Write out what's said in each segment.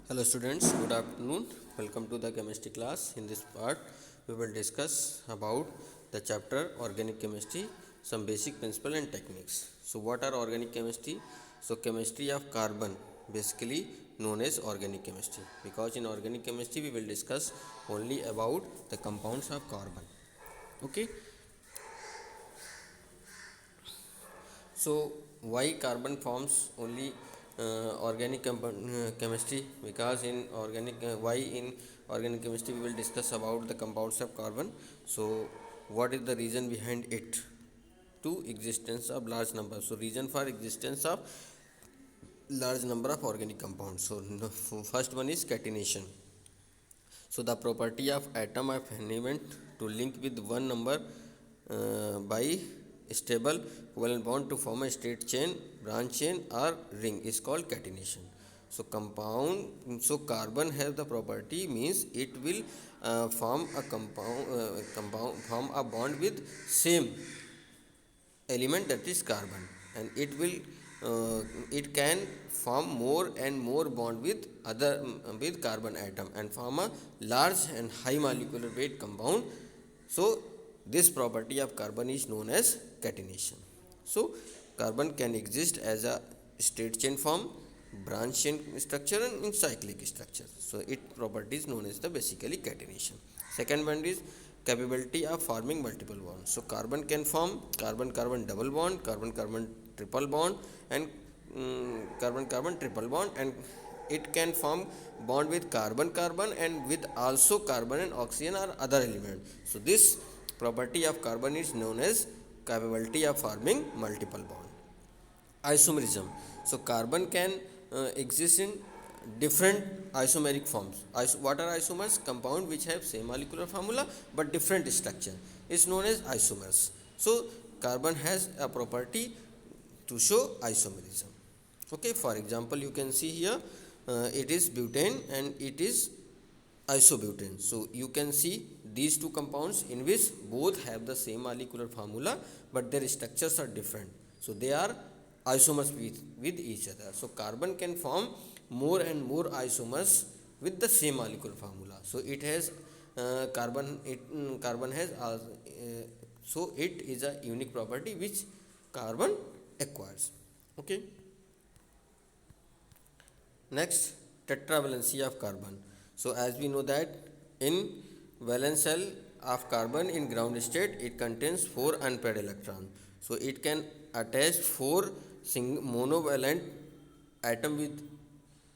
Hello students, good afternoon. Welcome to the chemistry class. In this part, we will discuss about the chapter organic chemistry, some basic principle and techniques. So what are organic chemistry? So chemistry of carbon, basically known as organic chemistry, because in organic chemistry we will discuss only about the compounds of carbon. Okay. So why carbon forms only organic chemistry? Because in organic chemistry we will discuss about the compounds of carbon. So what is the reason behind it? To existence of large number. So reason for existence of large number of organic compounds. So first one is catenation. So the property of atom of element to link with one number by stable covalent bond to form a straight chain, branch chain or ring is called catenation. So carbon has the property means it will form a form a bond with same element, that is carbon, and it can form more and more bond with with carbon atom and form a large and high molecular weight compound. So this property of carbon is known as catenation. So carbon can exist as a straight chain form, branch chain structure and in cyclic structure. So its property is known as the basically catenation. Second one is capability of forming multiple bonds. So carbon can form carbon carbon double bond, carbon carbon triple bond, and carbon carbon triple bond, and it can form bond with carbon carbon and with also carbon and oxygen or other element. So this property of carbon is known as capability of forming multiple bond. Isomerism. So carbon can exist in different isomeric forms. What are isomers? Compound which have same molecular formula but different structure is known as isomers. So carbon has a property to show isomerism. Okay, for example, you can see here it is butane and it is isobutane. So you can see these two compounds in which both have the same molecular formula but their structures are different. So they are isomers with each other. So carbon can form more and more isomers with the same molecular formula. So it has carbon has so it is a unique property which carbon acquires. Okay. Next, tetravalency of carbon. So as we know that in valence shell of carbon in ground state, it contains 4 unpaired electrons. So it can attach 4 monovalent atom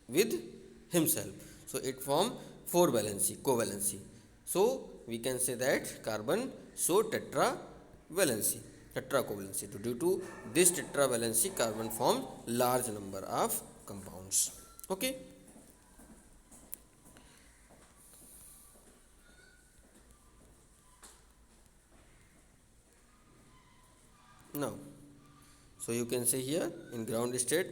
with himself. So it form 4 valency, covalency. So we can say that carbon show tetravalency, tetracovalency. So due to this tetravalency, carbon forms large number of compounds. Okay. Now, so you can say here in ground state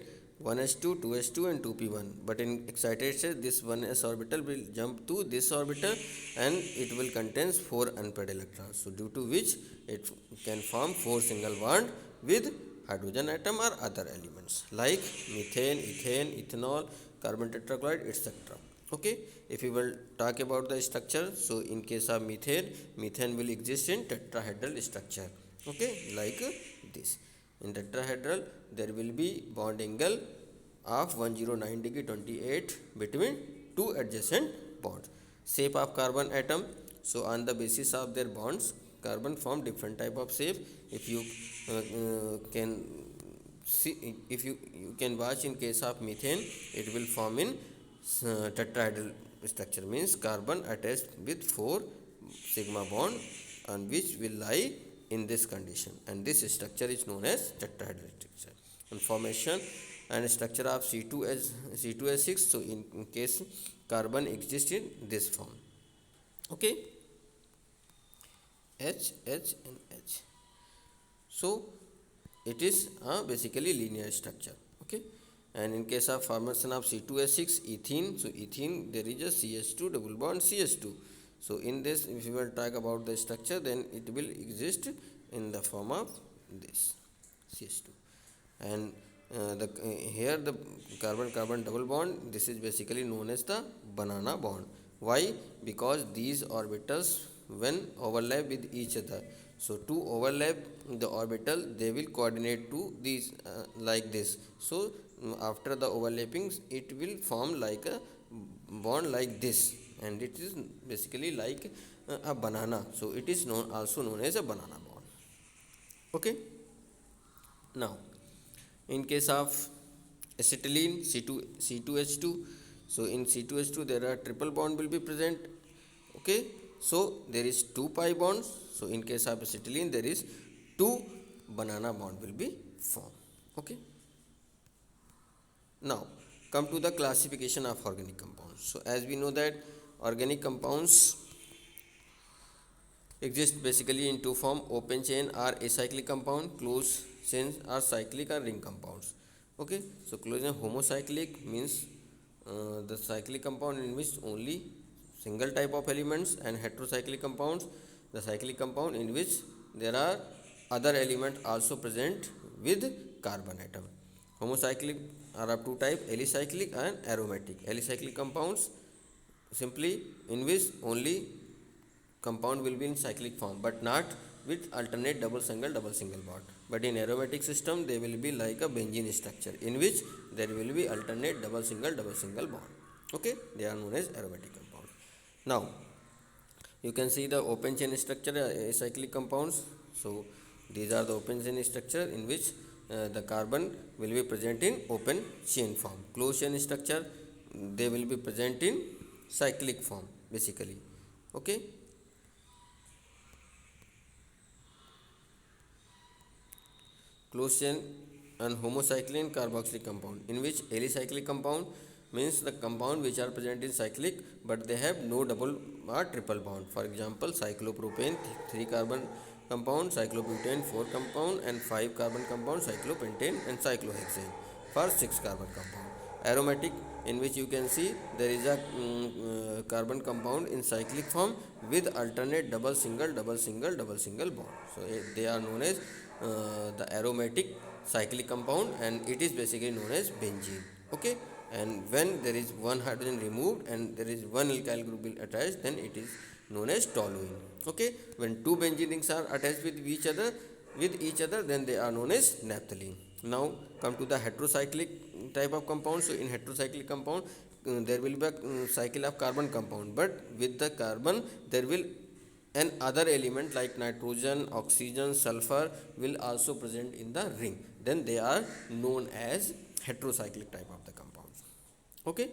1s2, 2s2 and 2p1, but in excited state this 1s orbital will jump to this orbital and it will contains 4 unpaired electrons. So due to which it can form 4 single bond with hydrogen atom or other elements like methane, ethane, ethanol, carbon tetrachloride, etc. Okay, if we will talk about the structure, so in case of methane will exist in tetrahedral structure. Okay, like this. In tetrahedral, there will be bond angle of 109 degree 28 between two adjacent bonds. Shape of carbon atom. So on the basis of their bonds, carbon form different type of shape. If you can see, if you can watch in case of methane, it will form in tetrahedral structure, means carbon attached with 4 sigma bond and which will lie in this condition, and this structure is known as tetrahedral structure. And formation and structure of C2S6. So in case carbon exists in this form. Okay, H and H. So it is a basically linear structure. Okay, and in case of formation of C2S6 ethene, so ethene there is a CH2 double bond CH2. So in this, if you will talk about the structure, then it will exist in the form of this CH2. And here the carbon double bond, this is basically known as the banana bond. Why? Because these orbitals when overlap with each other, so to overlap the orbital they will coordinate to these like this. So after the overlappings it will form like a bond like this, and it is basically like a banana, so it is also known as a banana bond. Okay. Now in case of acetylene, C2H2, so in C2H2 there are triple bond will be present. Okay, so there is two pi bonds, so in case of acetylene there is two banana bond will be formed. Okay. Now come to the classification of organic compounds. So as we know that organic compounds exist basically in two form: open chain or acyclic compound, closed chains are cyclic or ring compounds. Okay, so closed chain homocyclic means the cyclic compound in which only single type of elements, and heterocyclic compounds the cyclic compound in which there are other element also present with carbon atom. Homocyclic are of two type: alicyclic and aromatic. Alicyclic compounds simply in which only compound will be in cyclic form but not with alternate double single bond. But in aromatic system they will be like a benzene structure in which there will be alternate double single bond. Okay, they are known as aromatic compounds. Now you can see the open chain structure acyclic compounds. So these are the open chain structure in which the carbon will be present in open chain form. Closed chain structure they will be present in cyclic form basically. Okay. Closed chain and homocycline carboxylic compound, in which alicyclic compound means the compound which are present in cyclic but they have no double or triple bond. For example, cyclopropane 3 carbon compound, cyclobutane 4 compound, and 5 carbon compound, cyclopentane and cyclohexane for 6 carbon compound. Aromatic, in which you can see there is a carbon compound in cyclic form with alternate double single bond. So they are known as the aromatic cyclic compound, and it is basically known as benzene. Okay, and when there is one hydrogen removed and there is one alkyl group attached, then it is known as toluene. Okay, when two benzene rings are attached with each other, then they are known as naphthalene. Now come to the heterocyclic type of compound. So in heterocyclic compound there will be a cycle of carbon compound, but with the carbon there will an other element like nitrogen, oxygen, sulfur will also present in the ring. Then they are known as heterocyclic type of the compounds. Okay,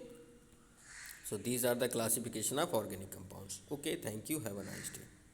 so these are the classification of organic compounds. Okay, thank you, have a nice day.